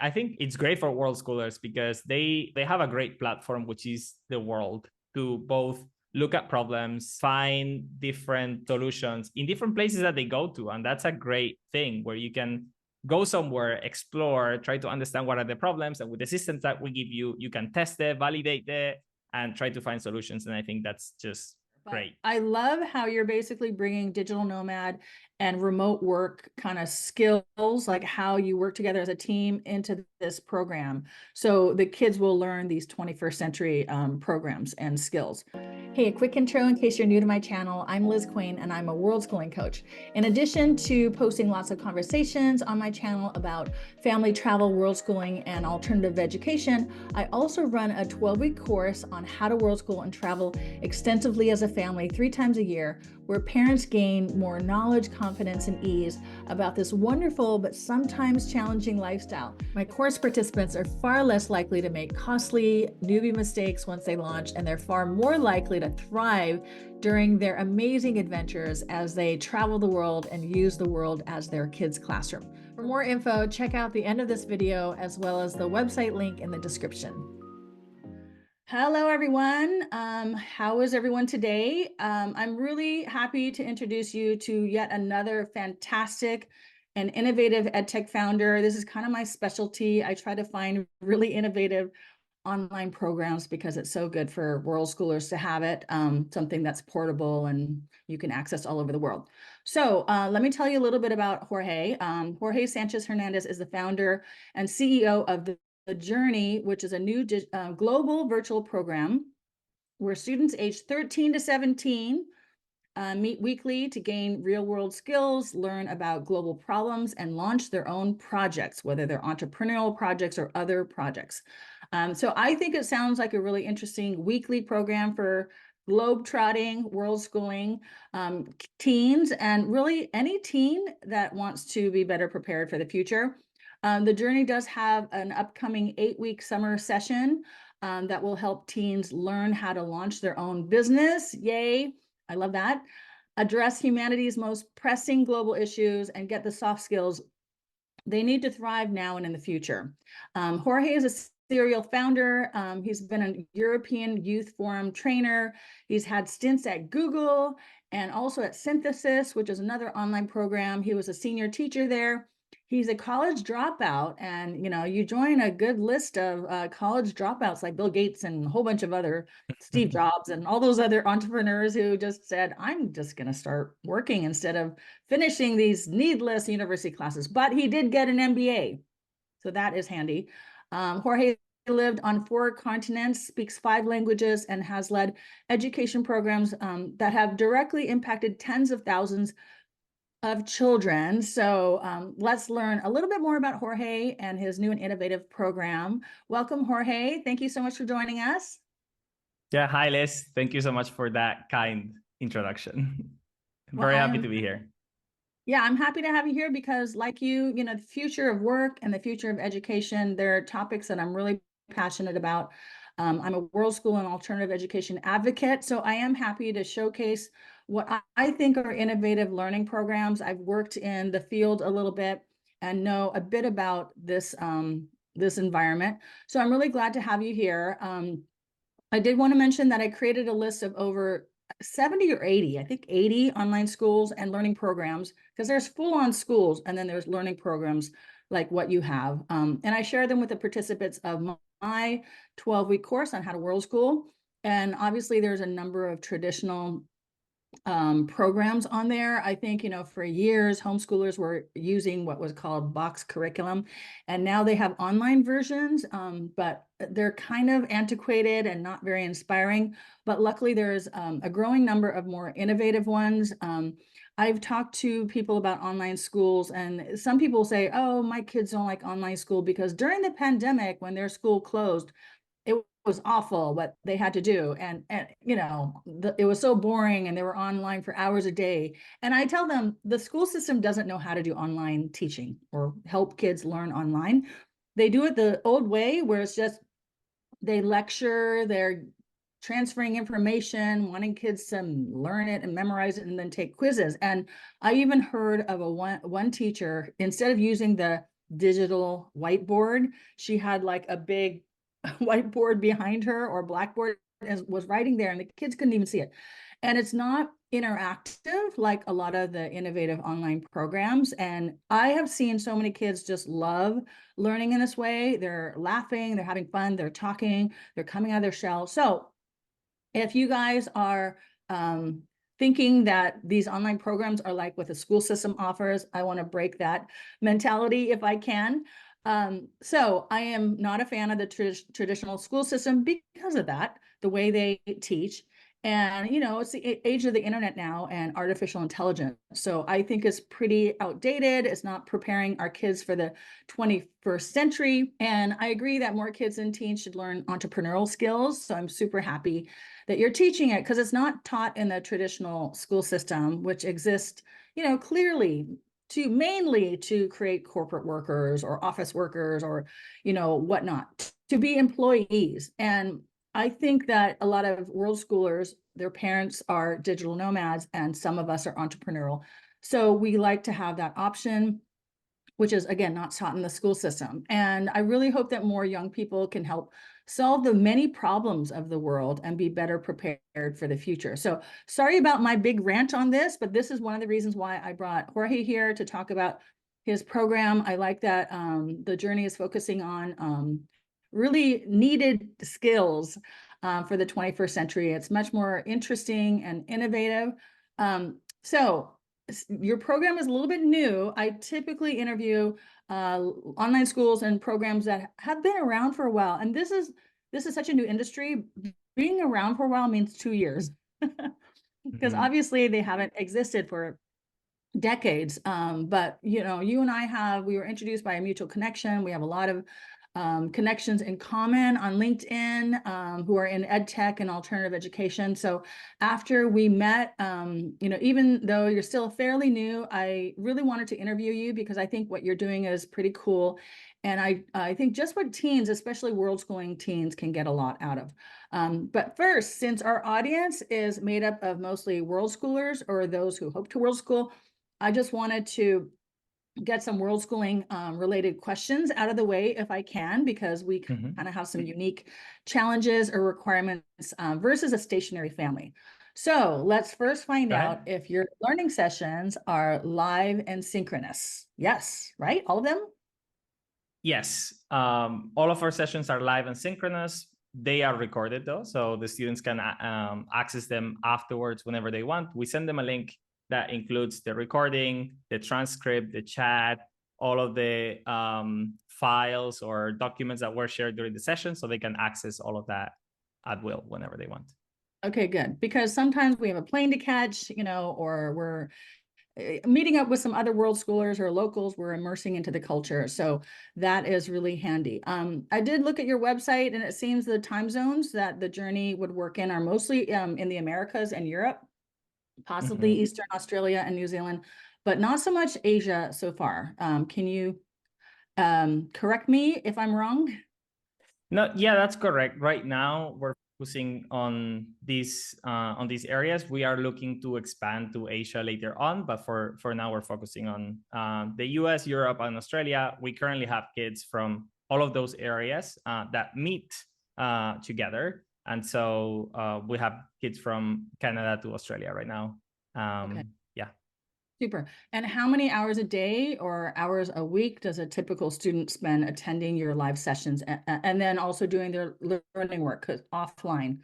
I think it's great for world schoolers because they have a great platform, which is the world, to both look at problems, find different solutions in different places that they go to. And that's a great thing where you can go somewhere, explore, try to understand what are the problems. And with the systems that we give you, you can test it, validate it, and try to find solutions. And I think that's just great. I love how you're basically bringing digital nomad and remote work kind of skills, like how you work together as a team into this program. So the kids will learn these 21st century programs and skills. Hey, a quick intro in case you're new to my channel. I'm Lizz Quain and I'm a world schooling coach. In addition to posting lots of conversations on my channel about family travel, world schooling, and alternative education, I also run a 12-week course on how to world school and travel extensively as a family 3 times a year, where parents gain more knowledge, confidence, and ease about this wonderful but sometimes challenging lifestyle. My course participants are far less likely to make costly newbie mistakes once they launch, and they're far more likely to thrive during their amazing adventures as they travel the world and use the world as their kids' classroom. For more info, check out the end of this video as well as the website link in the description. Hello, everyone. How is everyone today? I'm really happy to introduce you to yet another fantastic and innovative EdTech founder. This is kind of my specialty. I try to find really innovative online programs because it's so good for world schoolers to have it, something that's portable and you can access all over the world. So let me tell you a little bit about Jorge. Jorge Sánchez Hernández is the founder and CEO of the Journey, which is a new global virtual program where students aged 13 to 17 meet weekly to gain real-world skills, learn about global problems, and launch their own projects, whether they're entrepreneurial projects or other projects. So I think it sounds like a really interesting weekly program for globe-trotting, world schooling teens, and really any teen that wants to be better prepared for the future. The Journey does have an upcoming 8-week summer session that will help teens learn how to launch their own business. Yay, I love that. Address humanity's most pressing global issues and get the soft skills they need to thrive now and in the future. Jorge is a serial founder. He's been a European Youth Forum trainer. He's had stints at Google and also at Synthesis, which is another online program. He was a senior teacher there. He's a college dropout, and you join a good list of college dropouts like Bill Gates and a whole bunch of other Steve Jobs and all those other entrepreneurs who just said, I'm just going to start working instead of finishing these needless university classes. But he did get an MBA, so that is handy. Jorge lived on 4 continents, speaks 5 languages, and has led education programs that have directly impacted tens of thousands of children. So let's learn a little bit more about Jorge and his new and innovative program. Welcome, Jorge. Thank you so much for joining us. Yeah, hi, Liz. Thank you so much for that kind introduction. I'm very happy to be here. Yeah, I'm happy to have you here because like the future of work and the future of education, they're topics that I'm really passionate about. I'm a world school and alternative education advocate, so I am happy to showcase what I think are innovative learning programs. I've worked in the field a little bit and know a bit about this, this environment. So I'm really glad to have you here. I did want to mention that I created a list of over 70 or 80, I think 80 online schools and learning programs, because there's full-on schools and then there's learning programs like what you have. And I share them with the participants of my 12-week course on how to world school. And obviously there's a number of traditional programs on there. I think, for years, homeschoolers were using what was called box curriculum, and now they have online versions, but they're kind of antiquated and not very inspiring. But luckily, there's a growing number of more innovative ones. I've talked to people about online schools, and some people say, oh, my kids don't like online school because during the pandemic, when their school closed, it was awful what they had to do. And it was so boring and they were online for hours a day. And I tell them the school system doesn't know how to do online teaching or help kids learn online. They do it the old way where it's just they lecture, they're transferring information, wanting kids to learn it and memorize it and then take quizzes. And I even heard of one teacher, instead of using the digital whiteboard. She had like a big whiteboard behind her or blackboard and was writing there, and the kids couldn't even see it. And it's not interactive like a lot of the innovative online programs. And I have seen so many kids just love learning in this way. They're laughing, they're having fun, they're talking, they're coming out of their shell. So if you guys are thinking that these online programs are like what the school system offers, I want to break that mentality if I can. So I am not a fan of the traditional school system because of that, the way they teach. And, you know, it's the age of the internet now and artificial intelligence. So I think it's pretty outdated. It's not preparing our kids for the 21st century. And I agree that more kids and teens should learn entrepreneurial skills. So I'm super happy that you're teaching it, because it's not taught in the traditional school system, which exists, you know, clearly mainly to create corporate workers or office workers or, you know, whatnot, to be employees. And I think that a lot of world schoolers, their parents are digital nomads, and some of us are entrepreneurial. So we like to have that option, which is, again, not taught in the school system. And I really hope that more young people can help solve the many problems of the world and be better prepared for the future. So sorry about my big rant on this, but this is one of the reasons why I brought Jorge here to talk about his program. I like that the journey is focusing on really needed skills for the 21st century. It's much more interesting and innovative. So your program is a little bit new. I typically interview online schools and programs that have been around for a while. And this is such a new industry. Being around for a while means 2 years, because obviously they haven't existed for decades. But you know, you and I we were introduced by a mutual connection. We have a lot of connections in common on LinkedIn who are in ed tech and alternative education. So after we met, you know, even though you're still fairly new, I really wanted to interview you because I think what you're doing is pretty cool. And I think just what teens, especially world schooling teens, can get a lot out of. But first, since our audience is made up of mostly world schoolers or those who hope to world school, I just wanted to get some world schooling related questions out of the way if I can, because we kind of have some unique challenges or requirements versus a stationary family. So let's first find out if your learning sessions are live and synchronous. Yes, right? All of them? Yes. All of our sessions are live and synchronous. They are recorded though, so the students can access them afterwards whenever they want. We send them a link that includes the recording, the transcript, the chat, all of the files or documents that were shared during the session, so they can access all of that at will whenever they want. Okay, good. Because sometimes we have a plane to catch, you know, or we're meeting up with some other world schoolers or locals, we're immersing into the culture. So that is really handy. I did look at your website, and it seems the time zones that the journey would work in are mostly in the Americas and Europe, possibly Eastern Australia and New Zealand, but not so much Asia so far. Can you correct me if I'm wrong? No, yeah, that's correct. Right now, we're focusing on these areas. We are looking to expand to Asia later on, but for now, we're focusing on the US, Europe, and Australia. We currently have kids from all of those areas that meet together. And so we have kids from Canada to Australia right now. Okay. Yeah. Super. And how many hours a day or hours a week does a typical student spend attending your live sessions and then also doing their learning work offline?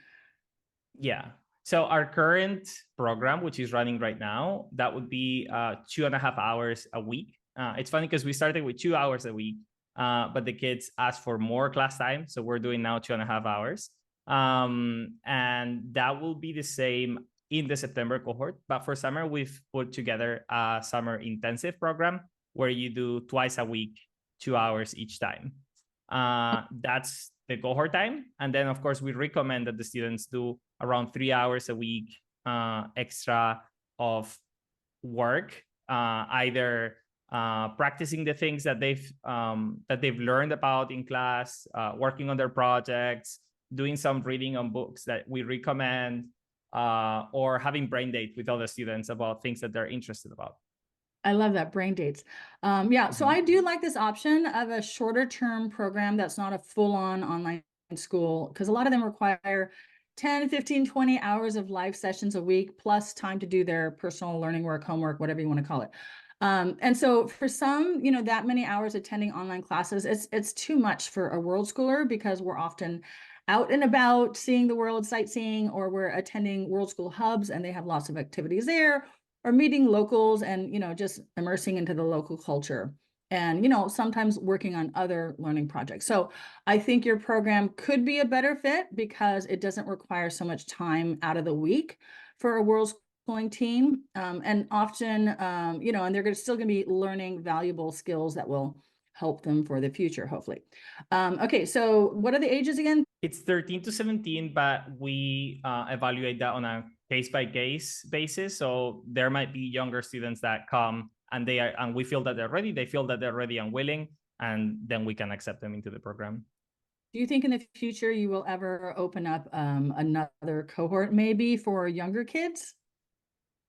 Yeah. So our current program, which is running right now, that would be 2.5 hours a week. It's funny because we started with 2 hours a week, but the kids asked for more class time. So we're doing now 2.5 hours. And that will be the same in the September cohort. But for summer, we've put together a summer intensive program where you do twice a week, 2 hours each time. That's the cohort time. And then, of course, we recommend that the students do around 3 hours a week extra of work, either practicing the things that they've learned about in class, working on their projects, doing some reading on books that we recommend, or having brain date with other students about things that they're interested about. I love that, brain dates. Yeah, so I do like this option of a shorter term program that's not a full-on online school, because a lot of them require 10, 15, 20 hours of live sessions a week, plus time to do their personal learning work, homework, whatever you want to call it. And so for some, that many hours attending online classes, it's too much for a world schooler, because we're often out and about seeing the world, sightseeing, or we're attending world school hubs and they have lots of activities there, or meeting locals and, just immersing into the local culture and, sometimes working on other learning projects. So I think your program could be a better fit because it doesn't require so much time out of the week for a world schooling team. And often, and they're still going to be learning valuable skills that will help them for the future, hopefully. Okay, so what are the ages again? It's 13 to 17, but we evaluate that on a case-by-case basis. So there might be younger students that come and we feel that they're ready. They feel that they're ready and willing, and then we can accept them into the program. Do you think in the future you will ever open up another cohort maybe for younger kids?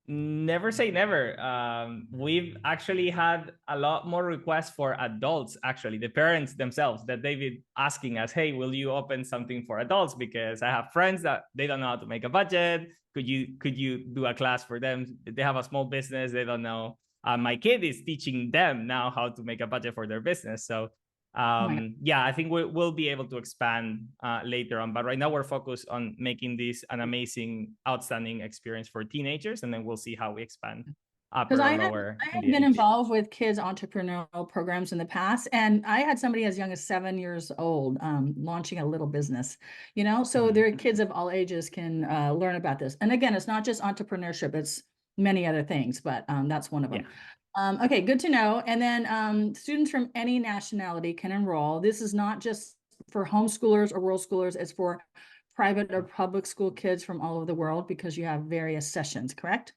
Never say never. We've actually had a lot more requests for adults, actually, the parents themselves, that they've been asking us, hey, will you open something for adults? Because I have friends that they don't know how to make a budget. Could you do a class for them? They have a small business, they don't know. My kid is teaching them now how to make a budget for their business. So yeah, I think we'll be able to expand later on, but right now we're focused on making this an amazing, outstanding experience for teenagers, and then we'll see how we expand upper or lower. I have been involved with kids entrepreneurial programs in the past, and I had somebody as young as 7 years old launching a little business, so their kids of all ages can learn about this. And again, it's not just entrepreneurship, it's many other things, but that's one of them. Yeah. Okay, good to know. And then students from any nationality can enroll. This is not just for homeschoolers or world schoolers, it's for private or public school kids from all over the world, because you have various sessions, correct?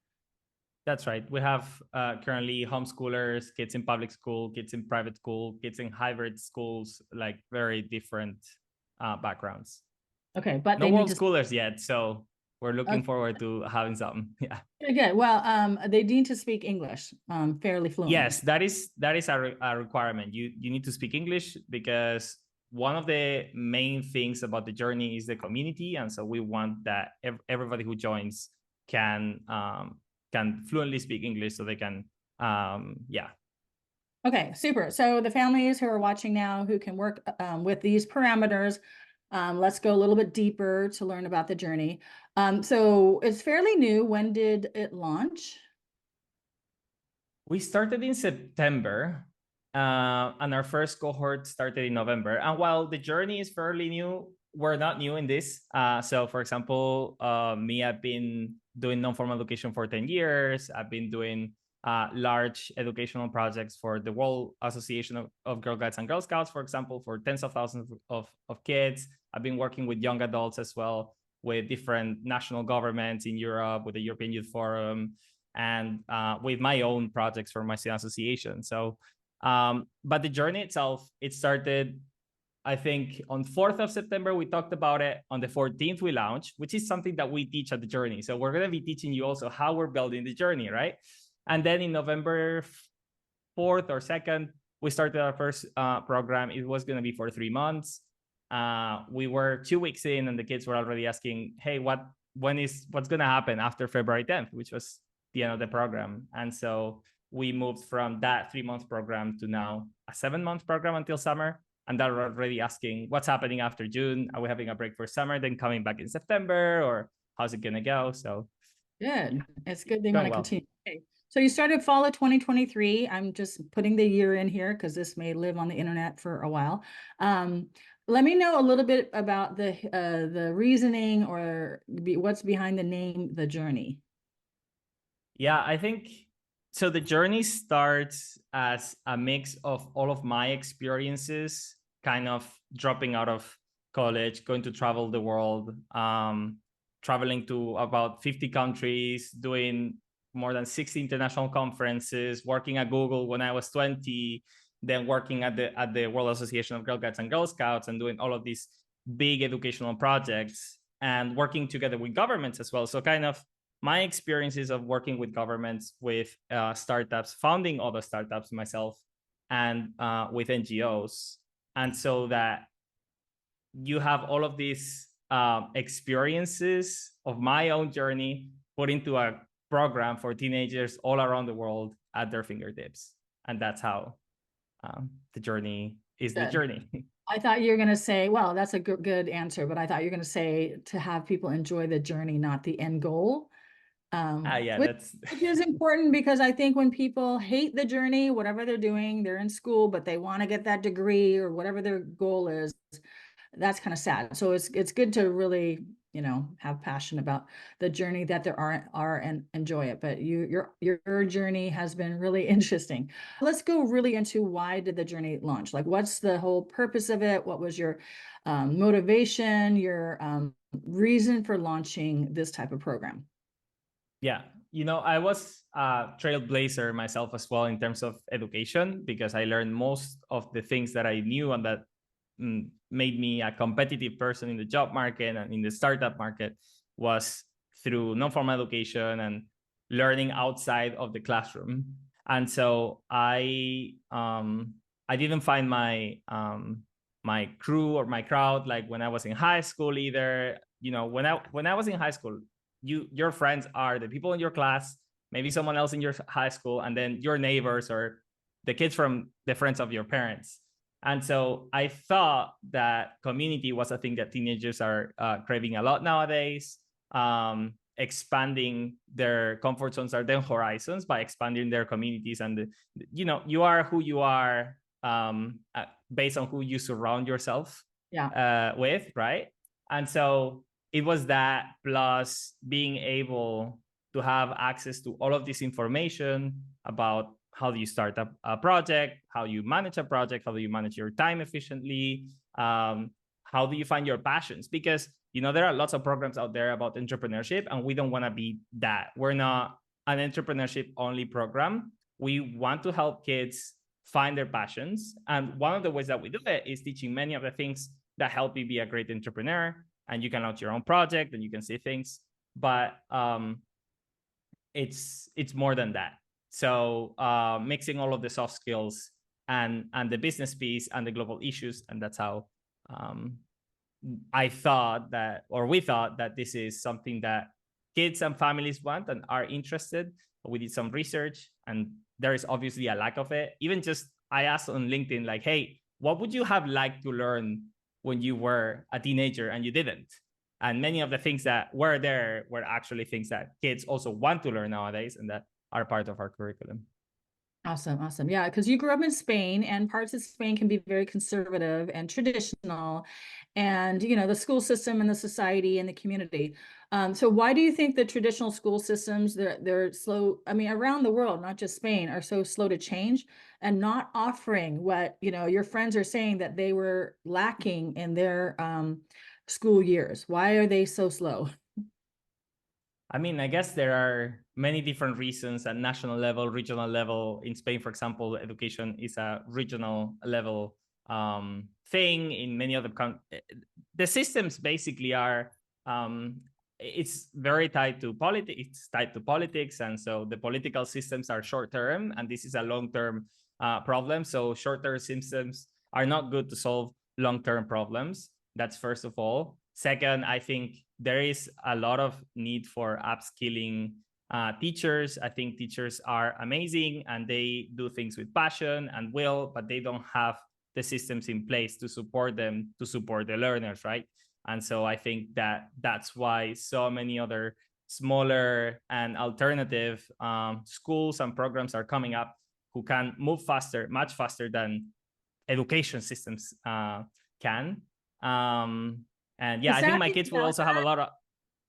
That's right. We have currently homeschoolers, kids in public school, kids in private school, kids in hybrid schools, like very different backgrounds. Okay, but no world schoolers yet, so we're looking forward to having some. Yeah. Good. Well, they need to speak English fairly fluently. Yes, that is a requirement. You need to speak English, because one of the main things about the journey is the community, and so we want that everybody who joins can fluently speak English, so they can yeah. Okay, super. So the families who are watching now who can work with these parameters, let's go a little bit deeper to learn about the journey. So it's fairly new. When did it launch? We started in September, and our first cohort started in November. And while the journey is fairly new, we're not new in this. So for example, me, I've been doing non-formal education for 10 years. I've been doing large educational projects for the World Association of Girl Guides and Girl Scouts, for example, for tens of thousands of kids. I've been working with young adults as well, with different national governments in Europe, with the European Youth Forum, and with my own projects for my student association. So, but the journey itself, it started, I think, on 4th of September, we talked about it. On the 14th, we launched, which is something that we teach at the journey. So we're going to be teaching you also how we're building the journey, right? And then in November 4th or 2nd, we started our first program. It was going to be for 3 months. We were 2 weeks in, and the kids were already asking, hey, what's going to happen after February 10th, which was the end of the program. And so we moved from that 3-month program to now a 7-month program until summer. And they're already asking, what's happening after June? Are we having a break for summer, then coming back in September, or how's it going to go? So good. Yeah. It's good they want to continue. Okay. So you started fall of 2023. I'm just putting the year in here because this may live on the internet for a while. Let me know a little bit about the reasoning or what's behind the name, The Journey. Yeah, I think so. The journey starts as a mix of all of my experiences, kind of dropping out of college, going to travel the world, traveling to about 50 countries, doing more than 60 international conferences, working at Google when I was 20, then working at the World Association of Girl Guides and Girl Scouts, and doing all of these big educational projects, and working together with governments as well. So kind of my experiences of working with governments, with startups, founding other startups myself, and with NGOs. And so that you have all of these experiences of my own journey put into a program for teenagers all around the world at their fingertips. And that's how the journey is the journey. I thought you were going to say, well, that's a good answer, but I thought you were going to say to have people enjoy the journey, not the end goal. Yeah, which is important, because I think when people hate the journey, whatever they're doing, they're in school, but they want to get that degree or whatever their goal is, that's kind of sad. So it's good to really, you know, have passion about the journey that there are and enjoy it. But your journey has been really interesting. Let's go really into, why did the journey launch? Like, what's the whole purpose of it? What was your motivation, your reason for launching this type of program? Yeah, you know, I was a trailblazer myself as well in terms of education, because I learned most of the things that I knew and that made me a competitive person in the job market and in the startup market was through non-formal education and learning outside of the classroom. And so I didn't find my my crew or my crowd like when I was in high school either. You know, when I was in high school, your friends are the people in your class, maybe someone else in your high school, and then your neighbors or the kids from the friends of your parents. And so I thought that community was a thing that teenagers are craving a lot nowadays, expanding their comfort zones or their horizons by expanding their communities. And, you know, you are who you are based on who you surround yourself with, right? And so it was that, plus being able to have access to all of this information about how do you start a project, how you manage a project, how do you manage your time efficiently, how do you find your passions? Because, you know, there are lots of programs out there about entrepreneurship, and we don't want to be that. We're not an entrepreneurship only program. We want to help kids find their passions. And one of the ways that we do it is teaching many of the things that help you be a great entrepreneur. And you can launch your own project and you can see things, but it's more than that. So mixing all of the soft skills and the business piece and the global issues, and that's how I thought that, or we thought that this is something that kids and families want and are interested. We did some research, and there is obviously a lack of it. Even just I asked on LinkedIn, like, hey, what would you have liked to learn when you were a teenager and you didn't? And many of the things that were there were actually things that kids also want to learn nowadays and that are part of our curriculum. Awesome. Awesome. Yeah. Because you grew up in Spain, and parts of Spain can be very conservative and traditional, and, you know, the school system and the society and the community. So why do you think the traditional school systems, they're slow? I mean, around the world, not just Spain, are so slow to change and not offering what, you know, your friends are saying that they were lacking in their school years? Why are they so slow? I mean, I guess there are many different reasons at national level, regional level. In Spain, for example, education is a regional level thing. In many other countries, the systems basically are, it's very tied to politics. It's tied to politics. And so the political systems are short-term, and this is a long-term problem. So short-term systems are not good to solve long-term problems. That's first of all. Second, I think there is a lot of need for upskilling teachers. I think teachers are amazing and they do things with passion and will, but they don't have the systems in place to support them, to support the learners, right? And so I think that that's why so many other smaller and alternative schools and programs are coming up who can move faster, much faster than education systems can. And yeah, I think my kids will also have a lot of.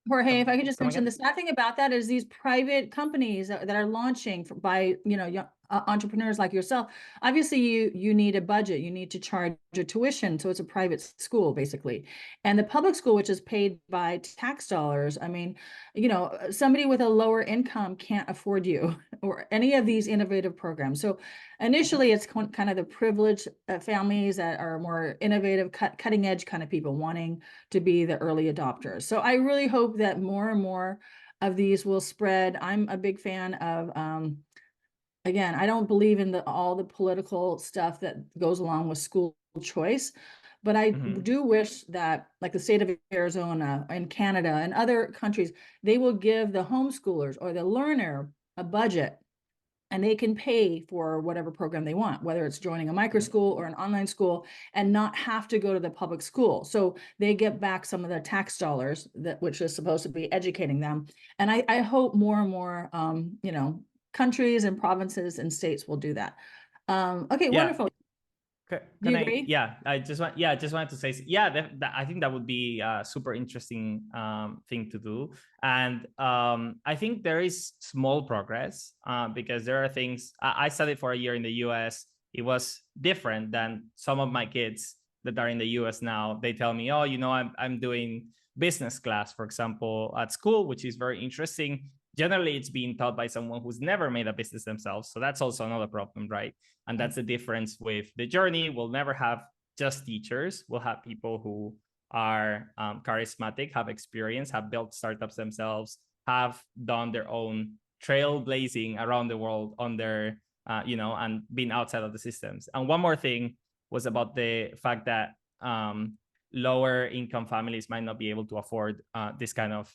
Jorge, if I could just mention, the sad thing about that is these private companies that are launching by, you know, young entrepreneurs like yourself. Obviously, you need a budget, you need to charge a tuition, so it's a private school basically. And the public school, which is paid by tax dollars, I mean, you know, somebody with a lower income can't afford you or any of these innovative programs. So initially, it's kind of the privileged families that are more innovative, cutting edge kind of people wanting to be the early adopters. So I really hope that more and more of these will spread. I'm a big fan of, again, I don't believe in all the political stuff that goes along with school choice, but I do wish that, like the state of Arizona and Canada and other countries, they will give the homeschoolers or the learner a budget, and they can pay for whatever program they want, whether it's joining a micro school or an online school, and not have to go to the public school. So they get back some of their tax dollars, which is supposed to be educating them. And I hope more and more, countries and provinces and states will do that. Okay, Yeah. wonderful. Can I? Yeah, I just wanted to say, yeah, I think that would be a super interesting thing to do. And I think there is small progress because there are things. I studied for a year in the US. It was different than some of my kids that are in the US now. They tell me, oh, I'm doing business class, for example, at school, which is very interesting. Generally, it's being taught by someone who's never made a business themselves. So that's also another problem, right? And that's the difference with the journey. We'll never have just teachers. We'll have people who are charismatic, have experience, have built startups themselves, have done their own trailblazing around the world on their, and been outside of the systems. And one more thing was about the fact that lower income families might not be able to afford this kind of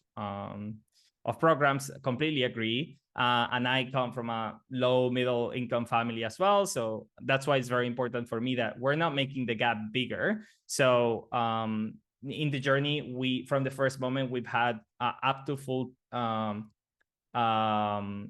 programs. Completely agree. And I come from a low middle income family as well. So that's why it's very important for me that we're not making the gap bigger. So in the journey, from the first moment, we've had up to full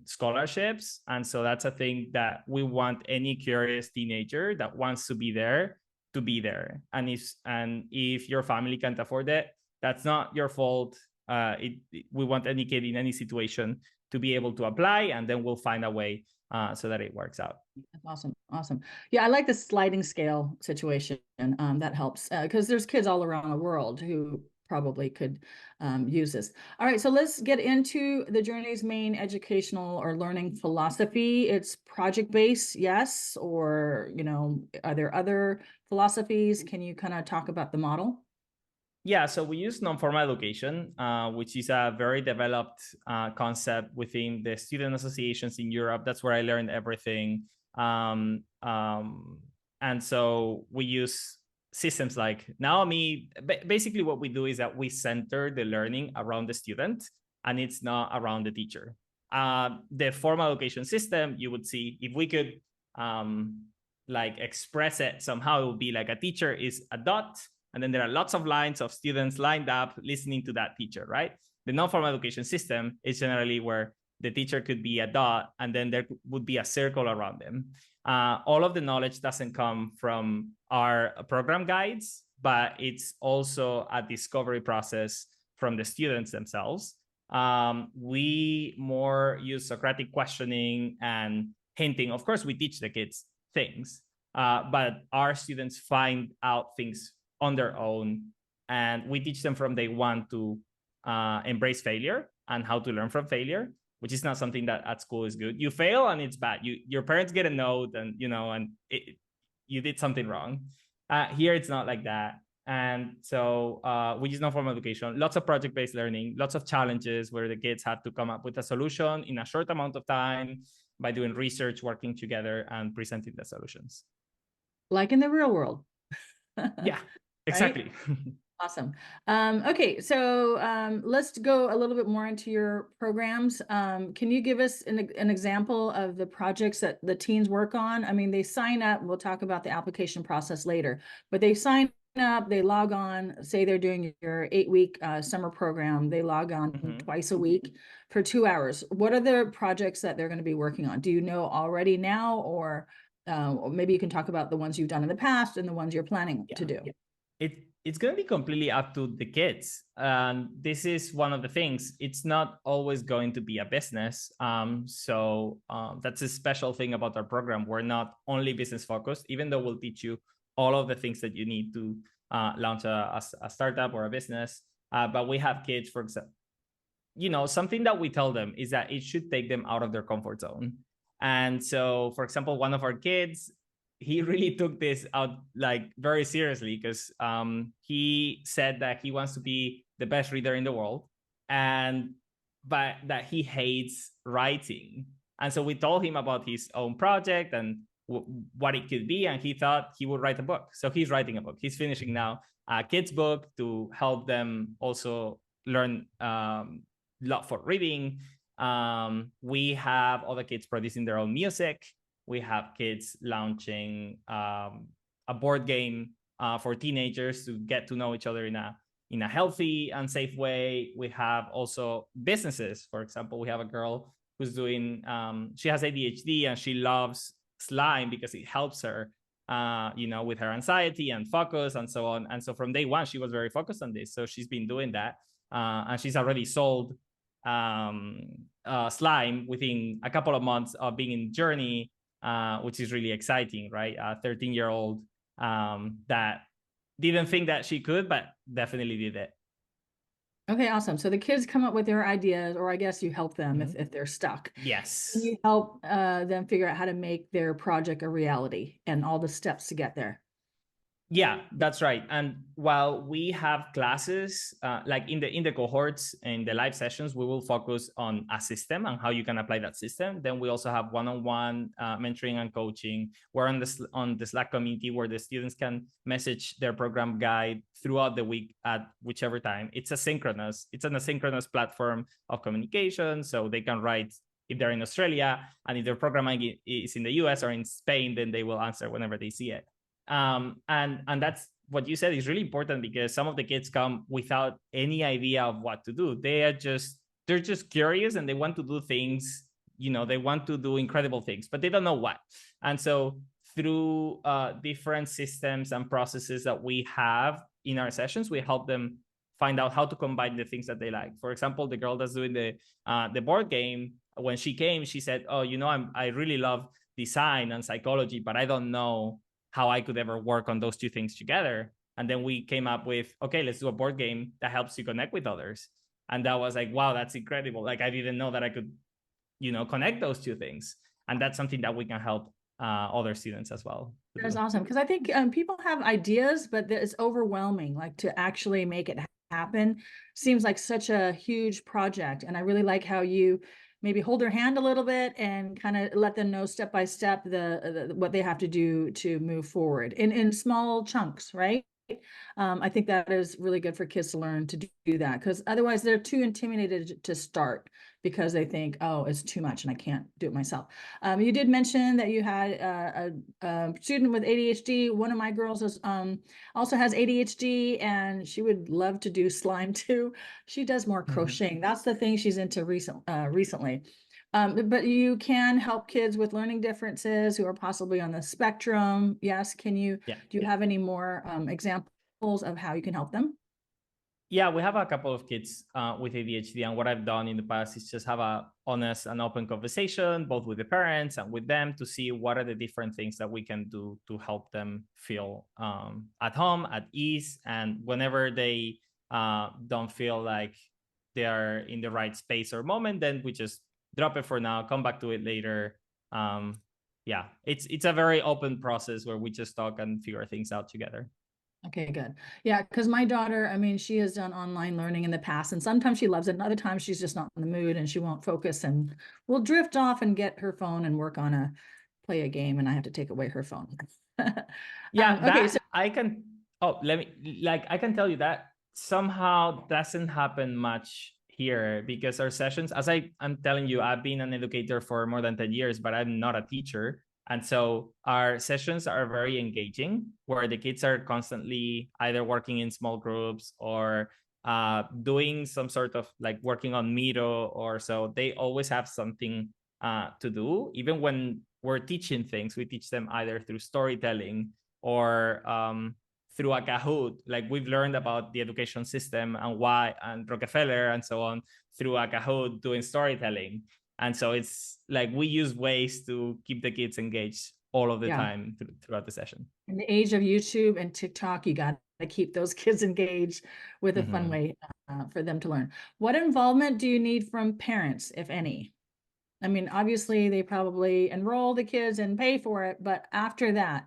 scholarships. And so that's a thing that we want any curious teenager that wants to be there to be there. And if your family can't afford it, that's not your fault. We want any kid in any situation to be able to apply, and then we'll find a way so that it works out. Awesome. Yeah, I like the sliding scale situation. That helps because there's kids all around the world who probably could use this. All right, so let's get into the journey's main educational or learning philosophy. It's project-based, yes, or are there other philosophies? Can you kind of talk about the model? Yeah, so we use non-formal education, which is a very developed concept within the student associations in Europe. That's where I learned everything. And so we use systems like Naomi. Basically, what we do is that we center the learning around the student, and it's not around the teacher. The formal education system, you would see, if we could express it somehow, it would be like a teacher is a dot, and then there are lots of lines of students lined up listening to that teacher, right? The non-formal education system is generally where the teacher could be a dot, and then there would be a circle around them. All of the knowledge doesn't come from our program guides, but it's also a discovery process from the students themselves. We more use Socratic questioning and hinting. Of course, we teach the kids things, but our students find out things on their own, and we teach them from day one to embrace failure and how to learn from failure, which is not something that at school is good. You fail and it's bad. Your parents get a note, and you did something wrong. Here it's not like that. And so we use non-formal education, lots of project-based learning, lots of challenges where the kids have to come up with a solution in a short amount of time by doing research, working together, and presenting the solutions. Like in the real world. Yeah. Exactly. Right? Awesome. Okay, so let's go a little bit more into your programs. Can you give us an example of the projects that the teens work on? I mean, they sign up, we'll talk about the application process later, but they sign up, they log on, say they're doing your 8-week summer program, they log on twice a week for 2 hours. What are the projects that they're going to be working on? Do you know already now, or maybe you can talk about the ones you've done in the past and the ones you're planning to do? It's going to be completely up to the kids. And this is one of the things. It's not always going to be a business. So that's a special thing about our program. We're not only business focused, even though we'll teach you all of the things that you need to launch a startup or a business. But we have kids, for example, something that we tell them is that it should take them out of their comfort zone. And so, for example, one of our kids, he really took this out very seriously, because he said that he wants to be the best reader in the world. And but that he hates writing. And so we told him about his own project and what it could be, and he thought he would write a book. So he's writing a book. He's finishing now a kid's book to help them also learn lot for reading. We have other kids producing their own music. We have kids launching a board game for teenagers to get to know each other in a healthy and safe way. We have also businesses. For example, we have a girl who's doing, she has ADHD and she loves slime because it helps her, with her anxiety and focus and so on. And so from day one, she was very focused on this. So she's been doing that. And she's already sold slime within a couple of months of being in Journey, which is really exciting, right? A 13-year-old that didn't think that she could, but definitely did it. Okay, awesome. So the kids come up with their ideas, or I guess you help them if they're stuck. Yes. You help them figure out how to make their project a reality and all the steps to get there. Yeah, that's right. And while we have classes, like in the cohorts and the live sessions, we will focus on a system and how you can apply that system. Then we also have one-on-one mentoring and coaching. We're on the Slack community where the students can message their program guide throughout the week at whichever time. It's an asynchronous platform of communication, so they can write if they're in Australia, and if their program is in the US or in Spain, then they will answer whenever they see it. And that's what you said is really important, because some of the kids come without any idea of what to do. They're just curious and they want to do things, they want to do incredible things, but they don't know what. And so through different systems and processes that we have in our sessions, we help them find out how to combine the things that they like. For example, the girl that's doing the board game, when she came, she said, oh, I really love design and psychology, but I don't know how I could ever work on those two things together. And then we came up with, okay, let's do a board game that helps you connect with others. And that was like, wow, that's incredible. Like, I didn't know that I could, connect those two things. And that's something that we can help other students as well. That's awesome. Because I think people have ideas, but it's overwhelming. Like, to actually make it happen seems like such a huge project. And I really like how you maybe hold their hand a little bit and kind of let them know step by step what they have to do to move forward in small chunks, right? I think that is really good for kids to learn to do that, because otherwise they're too intimidated to start because they think, oh, it's too much and I can't do it myself. You did mention that you had a student with ADHD. One of my girls also has ADHD, and she would love to do slime too. She does more crocheting. That's the thing she's into recently. But you can help kids with learning differences who are possibly on the spectrum. Yes. Do you have any more examples of how you can help them? Yeah, we have a couple of kids with ADHD, and what I've done in the past is just have a honest and open conversation, both with the parents and with them, to see what are the different things that we can do to help them feel at home, at ease, and whenever they don't feel like they are in the right space or moment, then we just drop it for now, come back to it later. Yeah, it's a very open process where we just talk and figure things out together. Okay, good. Yeah, because my daughter, I mean, she has done online learning in the past, and sometimes she loves it, and other times she's just not in the mood and she won't focus and will drift off and get her phone and play a game, and I have to take away her phone. Yeah, okay. So I can tell you that somehow doesn't happen much here, because our sessions, as I'm telling you, I've been an educator for more than 10 years, but I'm not a teacher. And so our sessions are very engaging, where the kids are constantly either working in small groups or doing some sort of like working on Miro, or so they always have something to do. Even when we're teaching things, we teach them either through storytelling or through a Kahoot. Like, we've learned about the education system and why, and Rockefeller and so on, through a Kahoot doing storytelling. And so it's like we use ways to keep the kids engaged all of the time throughout the session. In the age of YouTube and TikTok, you got to keep those kids engaged with a fun way for them to learn. What involvement do you need from parents, if any? I mean, obviously, they probably enroll the kids and pay for it, but after that,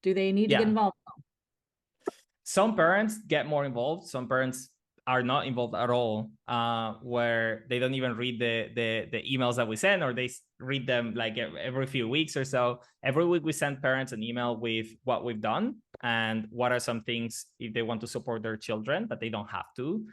do they need to get involved? Some parents get more involved. Some parents are not involved at all, where they don't even read the emails that we send, or they read them like every few weeks or so. Every week we send parents an email with what we've done and what are some things if they want to support their children, but they don't have to.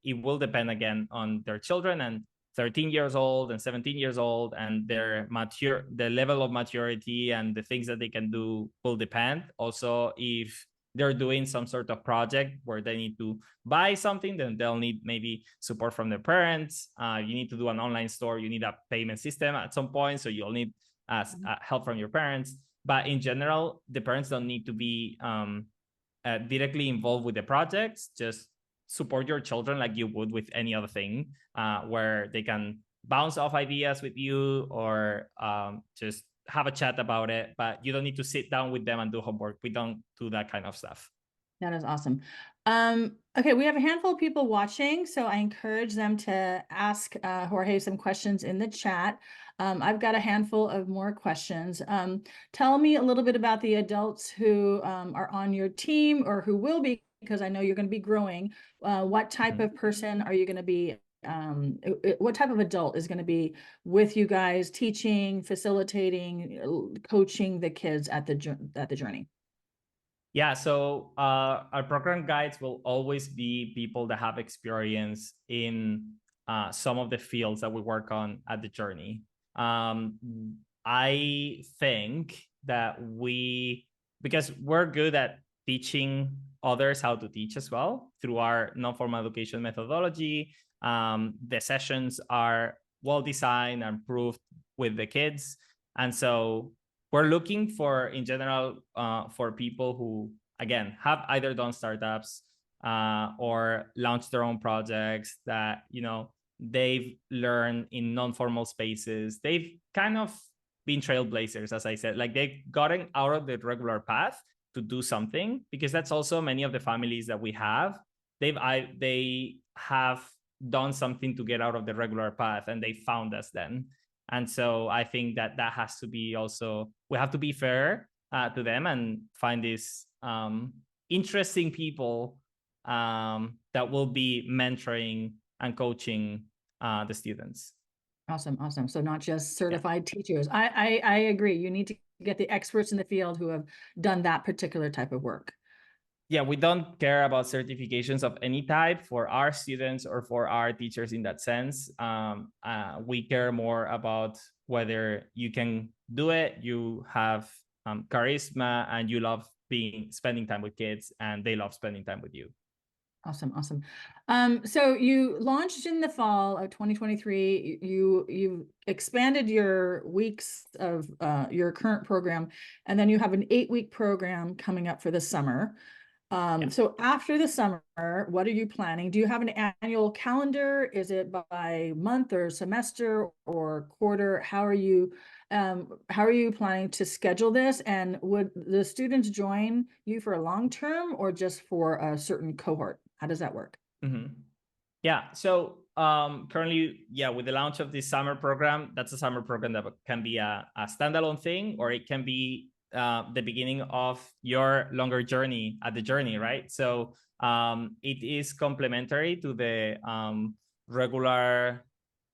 It will depend again on their children, and 13 years old and 17 years old, and the level of maturity and the things that they can do will depend. Also, if they're doing some sort of project where they need to buy something, then they'll need maybe support from their parents. You need to do an online store, you need a payment system at some point, so you'll need help from your parents. But in general, the parents don't need to be directly involved with the projects. Just support your children like you would with any other thing, where they can bounce off ideas with you, or just have a chat about it, but you don't need to sit down with them and do homework. We don't do that kind of stuff. That is awesome. Okay, we have a handful of people watching, so I encourage them to ask Jorge some questions in the chat. I've got a handful of more questions. Tell me a little bit about the adults who are on your team, or who will be, because I know you're going to be growing. What type of person are you going to be? What type of adult is going to be with you guys, teaching, facilitating, coaching the kids at the journey? Yeah, so our program guides will always be people that have experience in some of the fields that we work on at the journey. I think that because we're good at teaching others how to teach as well through our non-formal education methodology. The sessions are well designed and proved with the kids. And so we're looking for, in general, for people who, again, have either done startups or launched their own projects that, they've learned in non-formal spaces. They've kind of been trailblazers, as I said, like they've gotten out of the regular path to do something, because that's also many of the families that we have. They have done something to get out of the regular path, and they found us then. And so I think that has to be also, we have to be fair to them and find these interesting people that will be mentoring and coaching the students. Awesome. So not just certified teachers. I agree. You need to get the experts in the field who have done that particular type of work. Yeah, we don't care about certifications of any type for our students or for our teachers in that sense. We care more about whether you can do it, you have charisma, and you love spending time with kids, and they love spending time with you. Awesome. So you launched in the fall of 2023. You expanded your weeks of your current program, and then you have an 8-week program coming up for the summer. So after the summer, what are you planning? Do you have an annual calendar? Is it by month or semester or quarter? How are you planning to schedule this? And would the students join you for a long term or just for a certain cohort? How does that work? Mm-hmm. Yeah. So currently, with the launch of this summer program, that's a summer program that can be a standalone thing, or it can be the beginning of your longer journey at the journey, right? So it is complementary to the regular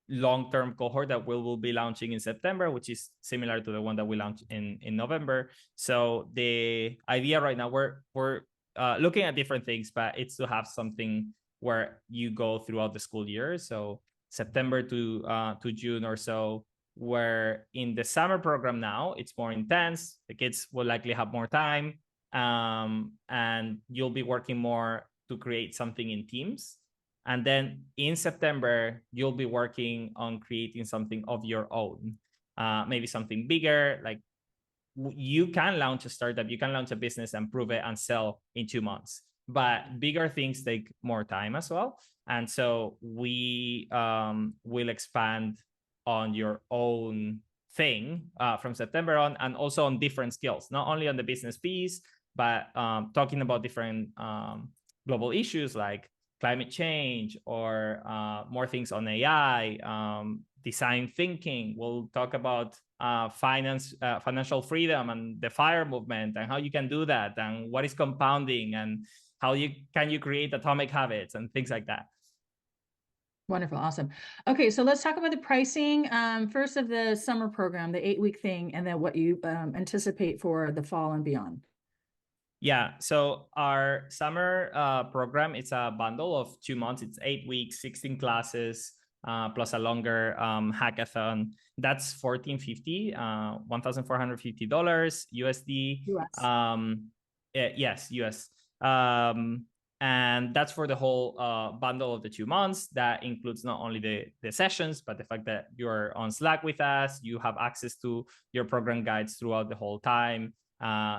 long-term cohort that we will be launching in September, which is similar to the one that we launched in November. So the idea right now, we're looking at different things, but it's to have something where you go throughout the school year. So September to June or so, where in the summer program now, it's more intense. The kids will likely have more time, and you'll be working more to create something in teams. And then in September, you'll be working on creating something of your own, maybe something bigger. Like you can launch a startup, you can launch a business and prove it and sell in 2 months. But bigger things take more time as well. And so we will expand on your own thing from September on, and also on different skills, not only on the business piece, but talking about different global issues like climate change, or more things on AI, design thinking. We'll talk about financial freedom and the FIRE movement and how you can do that, and what is compounding, and can you create atomic habits and things like that. Wonderful. Awesome. Okay. So let's talk about the pricing. First of the summer program, the 8-week thing, and then what you anticipate for the fall and beyond. Yeah, so our summer program, it's a bundle of 2 months. It's 8 weeks, 16 classes, plus a longer hackathon. That's $1,450, $1,450 USD. US. Yes, US. And that's for the whole bundle of the 2 months. That includes not only the sessions, but the fact that you're on Slack with us, you have access to your program guides throughout the whole time.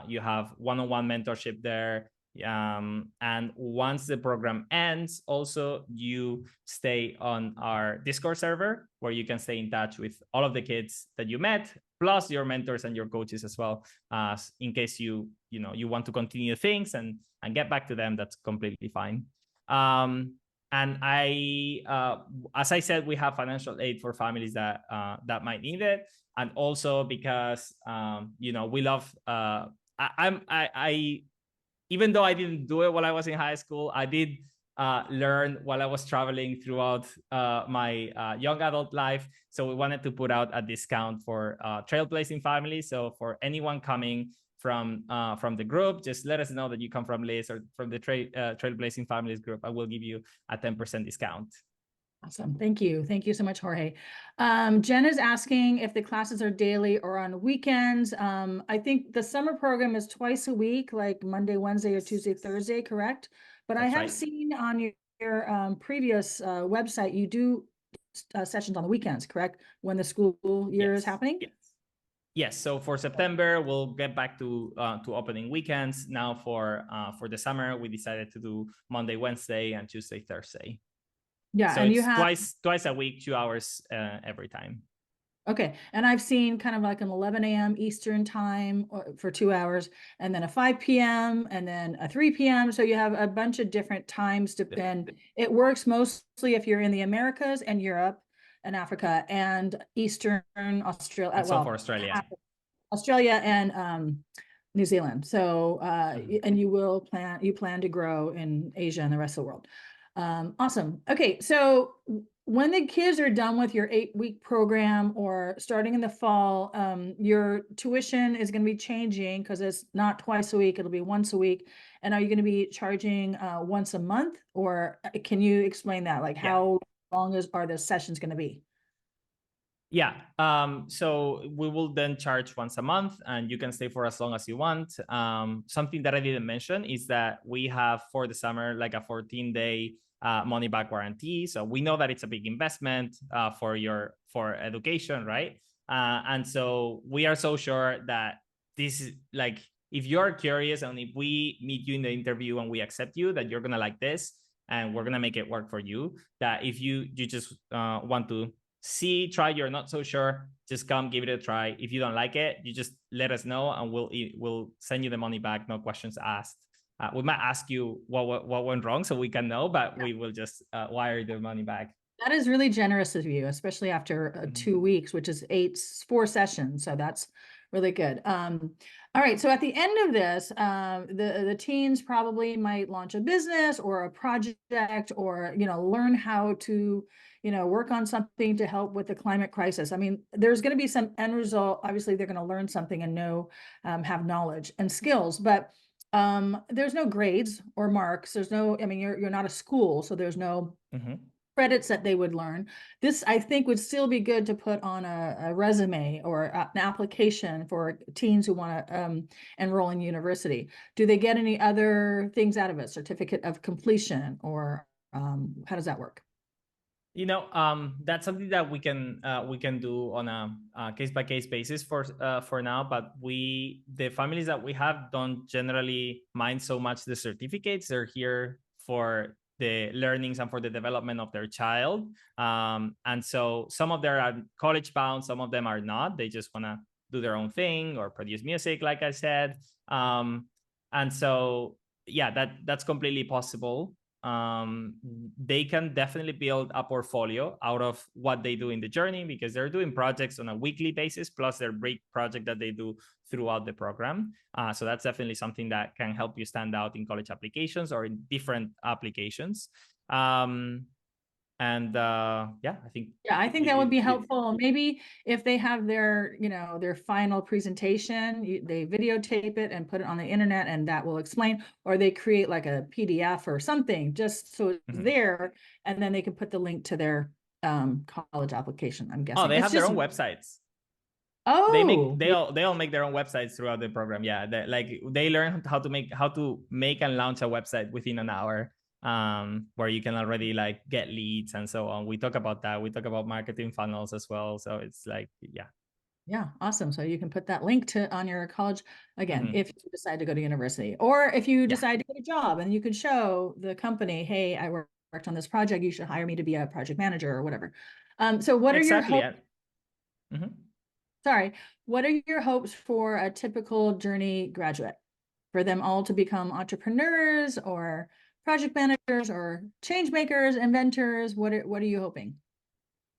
You have one-on-one mentorship there. And once the program ends, also you stay on our Discord server where you can stay in touch with all of the kids that you met, plus your mentors and your coaches as well, in case you want to continue things and get back to them. That's completely fine. And as I said, we have financial aid for families that might need it. And also because, we love, even though I didn't do it while I was in high school, I did learn while I was traveling throughout my young adult life. So we wanted to put out a discount for Trailblazing families. So for anyone coming from the group, just let us know that you come from Lizz or from the Trailblazing families group. I will give you a 10% discount. Awesome. Thank you. Thank you so much, Jorge. Jen is asking if the classes are daily or on weekends. I think the summer program is twice a week, like Monday, Wednesday, or Tuesday, Thursday, correct? But that's I have right. seen on your previous website, you do sessions on the weekends, correct? When the school year is happening? Yes. Yes. So for September, we'll get back to opening weekends. Now for the summer, we decided to do Monday, Wednesday, and Tuesday, Thursday. Yeah, so and it's you have twice a week, 2 hours every time. Okay, and I've seen kind of like an 11 a.m. Eastern time for 2 hours, and then a 5 p.m. and then a 3 p.m. So you have a bunch of different times and it works mostly if you're in the Americas and Europe and Africa and Eastern Australia. And so for Australia. Australia and New Zealand. So and you plan to grow in Asia and the rest of the world. Awesome. Okay, so when the kids are done with your 8-week program or starting in the fall, your tuition is going to be changing because it's not twice a week, it'll be once a week. And are you going to be charging once a month, or can you explain that? Like how long are the sessions going to be? Yeah. So we will then charge once a month and you can stay for as long as you want. Something that I didn't mention is that we have for the summer, like a 14-day money back guarantee. So we know that it's a big investment for education, right? And so we are so sure that this is like, if you're curious and if we meet you in the interview and we accept you, that you're gonna like this and we're gonna make it work for you. That if you just want to try, you're not so sure, just come give it a try. If you don't like it, you just let us know and we'll send you the money back, no questions asked. We might ask you what went wrong so we can know, but we will just wire the money back. That is really generous of you, especially after 2 weeks, which is 4 sessions. So that's really good. All right. So at the end of this, the teens probably might launch a business or a project or, learn how to, work on something to help with the climate crisis. I mean, there's going to be some end result. Obviously, they're going to learn something and have knowledge and skills, but there's no grades or marks. There's no, you're not a school, so there's no credits that they would learn. This, I think, would still be good to put on a resume or an application for teens who want to enroll in university. Do they get any other things out of it? Certificate of completion, or how does that work? That's something that we can do on a case-by-case basis for now, but the families that we have don't generally mind so much the certificates. They're here for the learnings and for the development of their child. And so some of them are college bound, some of them are not. They just want to do their own thing or produce music, like I said. And so, yeah, that's completely possible. they can definitely build a portfolio out of what they do in the journey, because they're doing projects on a weekly basis, plus their break project that they do throughout the program. So that's definitely something that can help you stand out in college applications or in different applications. Yeah, I think that would be helpful. Maybe if they have their, their final presentation, they videotape it and put it on the internet, and that will explain, or they create like a PDF or something just so it's there, and then they can put the link to their college application, I'm guessing. Oh, they have their own websites. Oh, they all make their own websites throughout the program. Yeah, they learn how to make and launch a website within an hour, where you can already like get leads and so on. We talk about that. We talk about marketing funnels as well. So it's like, yeah, awesome. So you can put that link on your college again, if you decide to go to university, or if you decide to get a job, and you can show the company, hey, I worked on this project. You should hire me to be a project manager or whatever. So what are your hopes? Sorry, what are your hopes for a typical journey graduate? For them all to become entrepreneurs or project managers or change makers, inventors? What are you hoping?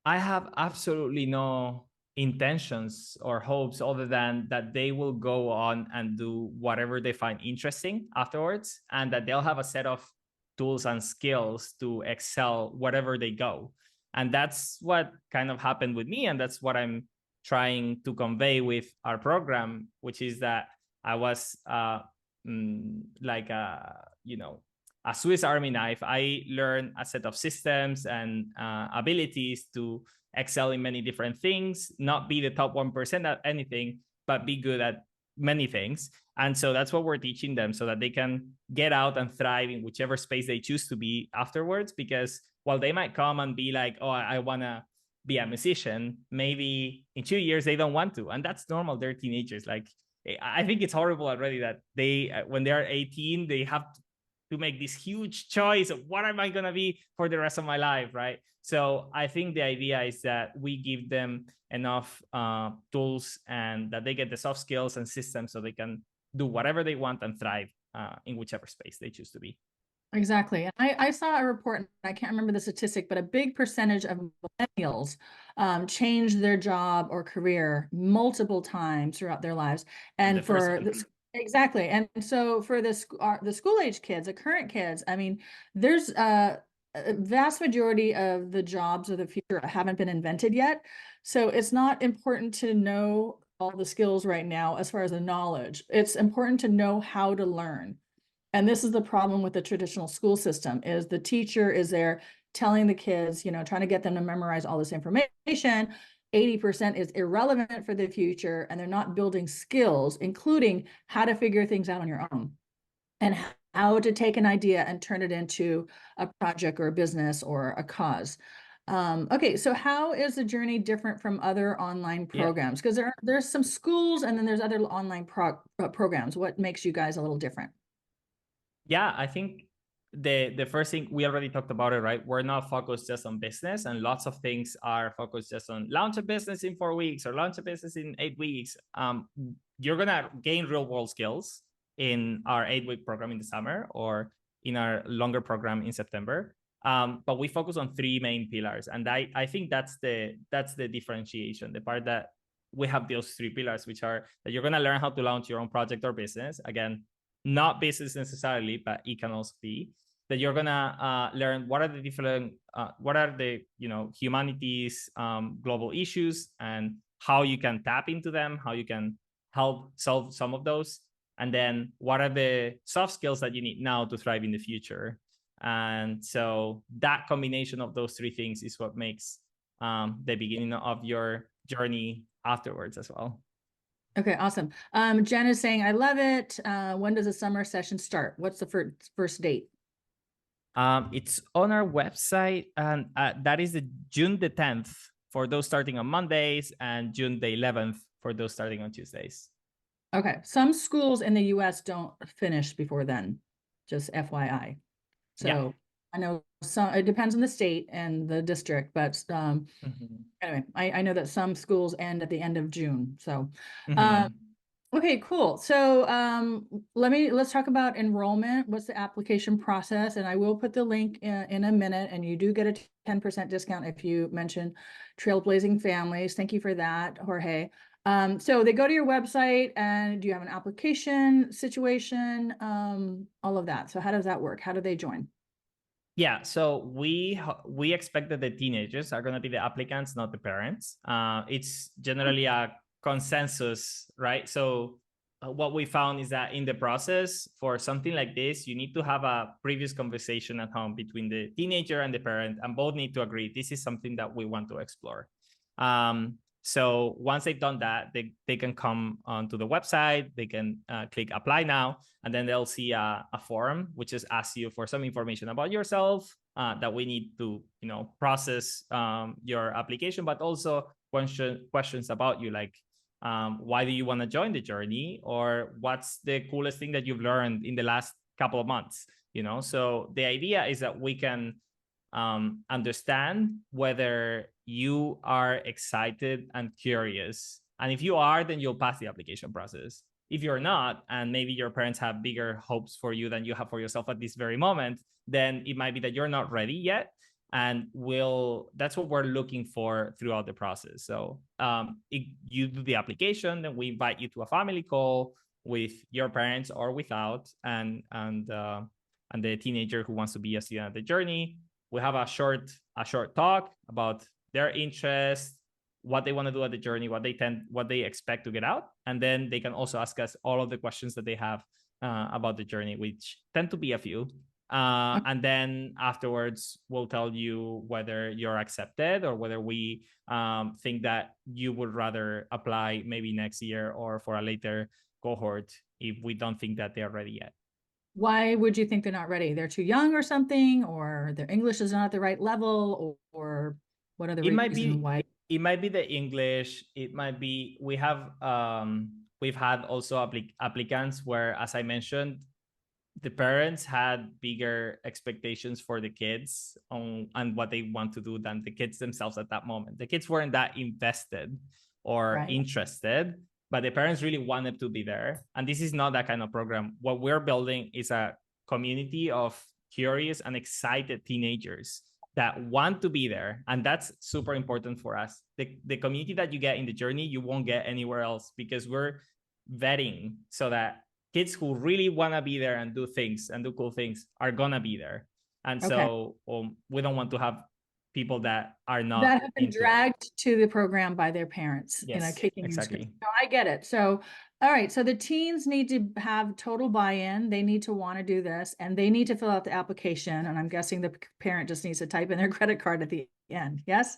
I have absolutely no intentions or hopes other than that they will go on and do whatever they find interesting afterwards, and that they'll have a set of tools and skills to excel wherever they go. And that's what kind of happened with me, and that's what I'm trying to convey with our program, which is that I was like a Swiss Army knife. I learned a set of systems and abilities to excel in many different things, not be the top 1% at anything, but be good at many things. And so that's what we're teaching them, so that they can get out and thrive in whichever space they choose to be afterwards. Because while they might come and be like, oh, I want to be a musician, maybe in 2 years they don't want to, and that's normal. They're teenagers. Like, I think it's horrible already that they, when they are 18, they have to make this huge choice of what am I going to be for the rest of my life, right? So I think the idea is that we give them enough tools, and that they get the soft skills and systems so they can do whatever they want and thrive in whichever space they choose to be. Exactly. I saw a report, and I can't remember the statistic, but a big percentage of millennials change their job or career multiple times throughout their lives. And for this, exactly. And so for the school age kids, the current kids, I mean, there's a vast majority of the jobs of the future haven't been invented yet. So it's not important to know all the skills right now as far as the knowledge. It's important to know how to learn. And this is the problem with the traditional school system, is the teacher is there telling the kids, trying to get them to memorize all this information. 80% is irrelevant for the future, and they're not building skills, including how to figure things out on your own, and how to take an idea and turn it into a project or a business or a cause. Okay, so how is the journey different from other online programs? Because there's some schools, and then there's other online programs. What makes you guys a little different? Yeah, I think the first thing, we already talked about it, right? We're not focused just on business, and lots of things are focused just on launch a business in 4 weeks or launch a business in 8 weeks. You're gonna gain real world skills in our 8-week program in the summer, or in our longer program in September. But we focus on 3 main pillars, and I think that's the differentiation. The part that we have those 3 pillars, which are that you're gonna learn how to launch your own project or business. Again, not business necessarily, but it can also be. That you're gonna learn what are the different, humanities, global issues, and how you can tap into them, how you can help solve some of those, and then what are the soft skills that you need now to thrive in the future. And so that combination of those 3 things is what makes the beginning of your journey afterwards as well. Okay, awesome. Jen is saying, I love it. When does the summer session start? What's the first date? It's on our website, and that is June the 10th for those starting on Mondays, and June the 11th for those starting on Tuesdays. Okay, some schools in the US don't finish before then, just FYI. So I know some, it depends on the state and the district, but anyway, I know that some schools end at the end of June. So Okay, cool. So let's talk about enrollment. What's the application process? And I will put the link in a minute, and you do get a 10% discount if you mention Trailblazing Families. Thank you for that, Jorge. So they go to your website, and do you have an application situation? All of that. So how does that work? How do they join? Yeah, so we expect that the teenagers are going to be the applicants, not the parents. It's generally a consensus, right? So what we found is that in the process for something like this, you need to have a previous conversation at home between the teenager and the parent, and both need to agree this is something that we want to explore. So once they've done that, they can come onto the website, they can click apply now, and then they'll see a form which just asks you for some information about yourself that we need to, process your application, but also questions about you, like why do you want to join the journey, or what's the coolest thing that you've learned in the last couple of months. So the idea is that we can understand whether you are excited and curious. And if you are, then you'll pass the application process. If you're not, and maybe your parents have bigger hopes for you than you have for yourself at this very moment, then it might be that you're not ready yet. And that's what we're looking for throughout the process. So you do the application, then we invite you to a family call with your parents or without, and the teenager who wants to be a student at the journey. We have a short talk about their interests, what they want to do at the journey, what they expect to get out, and then they can also ask us all of the questions that they have about the journey, which tend to be a few. And then afterwards, we'll tell you whether you're accepted or whether we think that you would rather apply maybe next year or for a later cohort if we don't think that they're ready yet. Why would you think they're not ready? They're too young or something, or their English is not at the right level, or what are the reasons why? It might be the English. It might be we've had also applicants where, as I mentioned, the parents had bigger expectations for the kids on what they want to do than the kids themselves at that moment. The kids weren't that invested or interested, but the parents really wanted to be there. And this is not that kind of program. What we're building is a community of curious and excited teenagers that want to be there. And that's super important for us. The community that you get in the journey, you won't get anywhere else, because we're vetting so that kids who really want to be there and do things and do cool things are going to be there. And so we don't want to have people that are not, that have been dragged to the program by their parents, kicking exactly. No, I get it. So, all right. So the teens need to have total buy-in. They need to want to do this, and they need to fill out the application. And I'm guessing the parent just needs to type in their credit card at the end. Yes.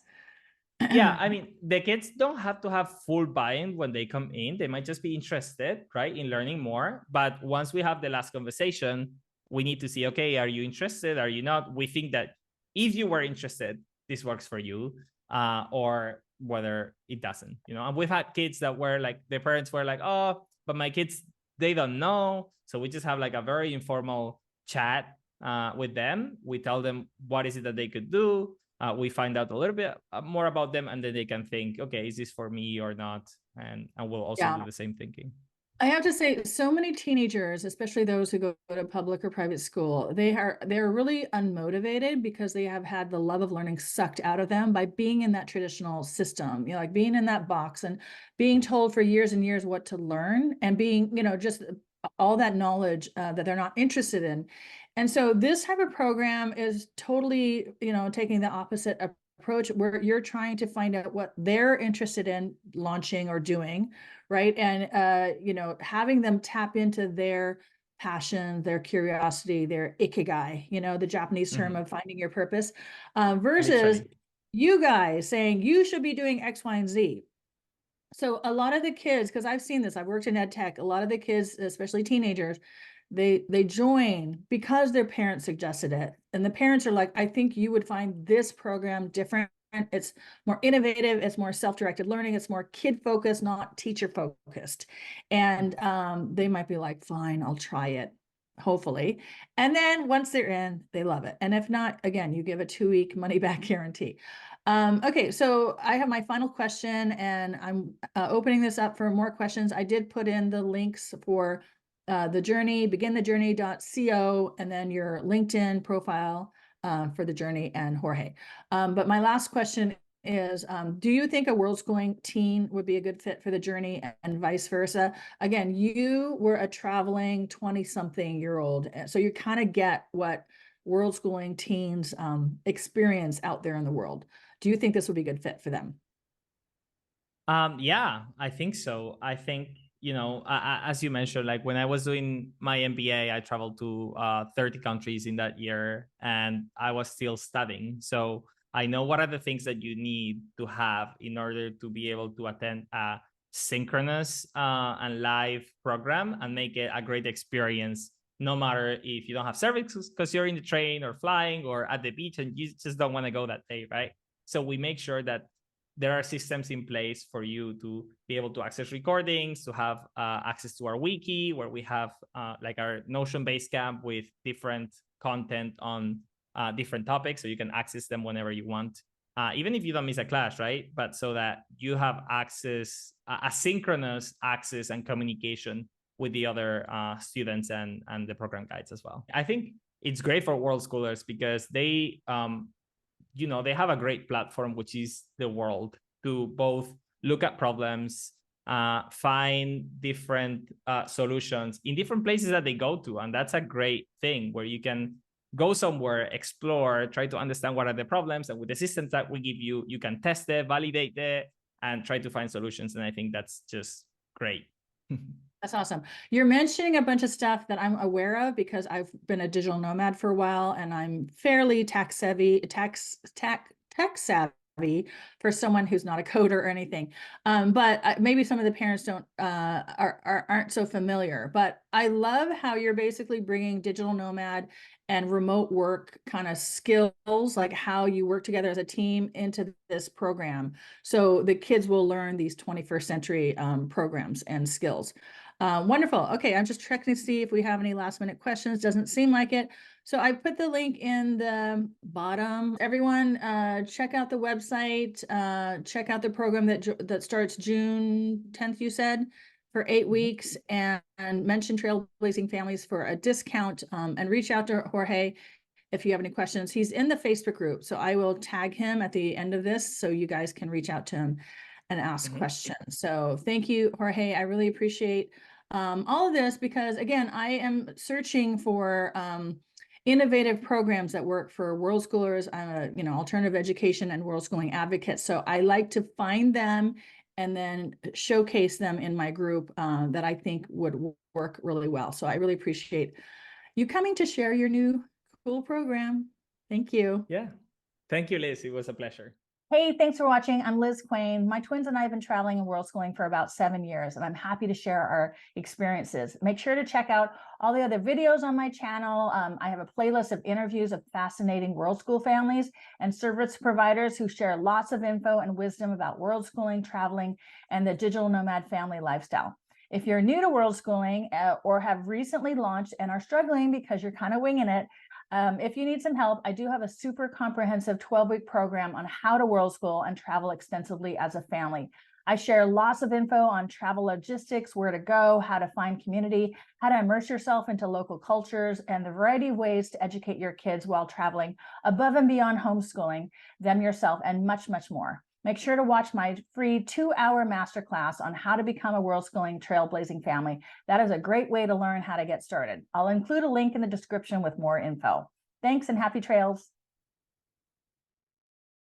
Yeah, I mean, the kids don't have to have full buy-in when they come in. They might just be interested, right, in learning more. But once we have the last conversation, we need to see, okay, are you interested? Are you not? We think that if you were interested, this works for you, or whether it doesn't, And we've had kids that were like, their parents were like, oh, but my kids, they don't know. So we just have like a very informal chat with them. We tell them what is it that they could do. We find out a little bit more about them, and then they can think, okay, is this for me or not? And we'll also do the same thinking. I have to say, so many teenagers, especially those who go to public or private school, they're really unmotivated because they have had the love of learning sucked out of them by being in that traditional system, like being in that box and being told for years and years what to learn, and being, just all that knowledge that they're not interested in. And so this type of program is totally, taking the opposite approach, where you're trying to find out what they're interested in launching or doing, right? And having them tap into their passion, their curiosity, their ikigai, the Japanese term of finding your purpose, versus you guys saying you should be doing X, Y, and Z. So a lot of the kids, because I've seen this, I've worked in ed tech, a lot of the kids, especially teenagers, they join because their parents suggested it. And the parents are like, I think you would find this program different. It's more innovative. It's more self-directed learning. It's more kid-focused, not teacher-focused. And they might be like, fine, I'll try it, hopefully. And then once they're in, they love it. And if not, again, you give a 2-week money-back guarantee. Okay, so I have my final question, and I'm opening this up for more questions. I did put in the links for the journey, beginthejourney.co, and then your LinkedIn profile for the journey and Jorge. But my last question is, do you think a world schooling teen would be a good fit for the journey and vice versa? Again, you were a traveling 20-something-year-old, so you kind of get what world schooling teens experience out there in the world. Do you think this would be a good fit for them? Yeah, I think so. I think, as you mentioned, like when I was doing my MBA, I traveled to 30 countries in that year and I was still studying. So I know what are the things that you need to have in order to be able to attend a synchronous and live program and make it a great experience, no matter if you don't have service because you're in the train or flying or at the beach and you just don't want to go that day, right? So we make sure that there are systems in place for you to be able to access recordings, to have access to our wiki, where we have like our Notion Basecamp with different content on different topics, so you can access them whenever you want, even if you don't miss a class, right? But so that you have access, asynchronous access and communication with the other students and the program guides as well. I think it's great for world schoolers because they they have a great platform, which is the world, to both look at problems, find different solutions in different places that they go to. And that's a great thing where you can go somewhere, explore, try to understand what are the problems. And with the systems that we give you, you can test it, validate it, and try to find solutions. And I think that's just great. That's awesome. You're mentioning a bunch of stuff that I'm aware of because I've been a digital nomad for a while and I'm fairly tech savvy for someone who's not a coder or anything. But maybe some of the parents aren't so familiar. But I love how you're basically bringing digital nomad and remote work kind of skills, like how you work together as a team, into this program. So the kids will learn these 21st century programs and skills. Wonderful. Okay, I'm just checking to see if we have any last minute questions. Doesn't seem like it. So I put the link in the bottom. Everyone, check out the website. Check out the program that starts June 10th, you said, for 8 weeks, and mention Trailblazing Families for a discount, and reach out to Jorge if you have any questions. He's in the Facebook group, so I will tag him at the end of this so you guys can reach out to him and ask questions. So thank you, Jorge. I really appreciate all of this because, again, I am searching for innovative programs that work for world schoolers. I'm a alternative education and world schooling advocate. So I like to find them and then showcase them in my group that I think would work really well. So I really appreciate you coming to share your new cool program. Thank you. Yeah. Thank you, Liz. It was a pleasure. Hey, thanks for watching. I'm Lizz Quain. My twins and I have been traveling and world schooling for about 7 years, and I'm happy to share our experiences. Make sure to check out all the other videos on my channel. I have a playlist of interviews of fascinating world school families and service providers who share lots of info and wisdom about world schooling, traveling, and the digital nomad family lifestyle. If you're new to world schooling or have recently launched and are struggling because you're kind of winging it, if you need some help, I do have a super comprehensive 12-week program on how to world school and travel extensively as a family. I share lots of info on travel logistics, where to go, how to find community, how to immerse yourself into local cultures, and the variety of ways to educate your kids while traveling above and beyond homeschooling them yourself, and much, much more. Make sure to watch my free 2-hour masterclass on how to become a world schooling trailblazing family. That is a great way to learn how to get started. I'll include a link in the description with more info. Thanks and happy trails.